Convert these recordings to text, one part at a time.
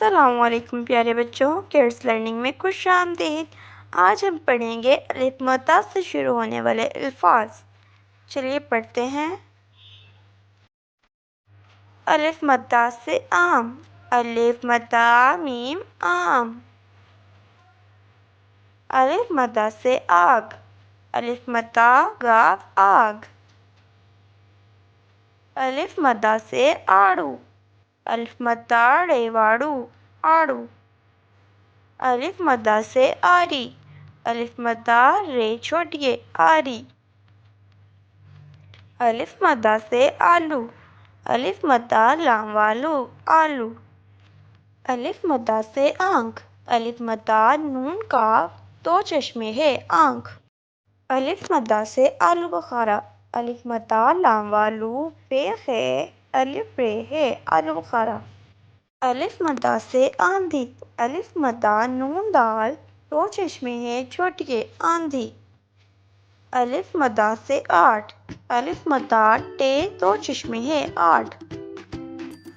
السلام علیکم پیارے بچوں، کیڈس لرننگ میں خوش آمدید۔ آج ہم پڑھیں گے الف مدہ سے شروع ہونے والے الفاظ۔ چلیے پڑھتے ہیں۔ الف مدہ سے آم، الف مدہ میم آم۔ الف مدہ سے آگ، الف مدہ گاف آگ۔ الف مدہ سے آڑو، الف مدہ ڑیواڑو آڑو۔ الف مدہ سے آری، الف مدہ رے چھوٹیے آری۔ الف مدہ سے آلو، الف مدہ لام والو آلو۔ الف مدہ سے آنکھ، الف مدہ نون کاف دو چشمے ہے آنکھ۔ الف مدہ سے آلو بخارا، الف مدہ لام والو بے خے الف رے ہے آلو بخارا۔ الف مدہ سے آندھی، الف مدہ نون دال دو چشمے ہے چھوٹیے آندھی۔ الف مدہ سے آٹھ، الف مدہ ٹے دو چشمے ہے آٹھ۔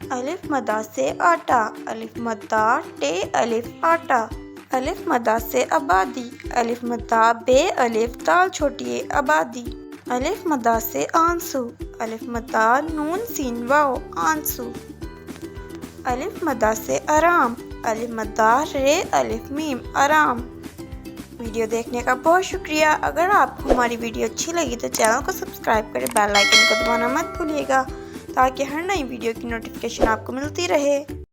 الف مدہ سے آٹا، الف مدہ ٹے الف آٹا۔ الف مدہ سے آبادی، الف مدہ بے الف دال چھوٹیے آبادی۔ الف مدہ سے آنسو، الف مدہ نون سین واو آنسو۔ الف مدہ سے آرام، الف مدہ رے الف میم آرام۔ ویڈیو دیکھنے کا بہت شکریہ۔ اگر آپ کو ہماری ویڈیو اچھی لگی تو چینل کو سبسکرائب کریں، بیل آئیکن کو دبانا مت بھولیے گا تاکہ ہر نئی ویڈیو کی نوٹیفیکیشن آپ کو ملتی رہے۔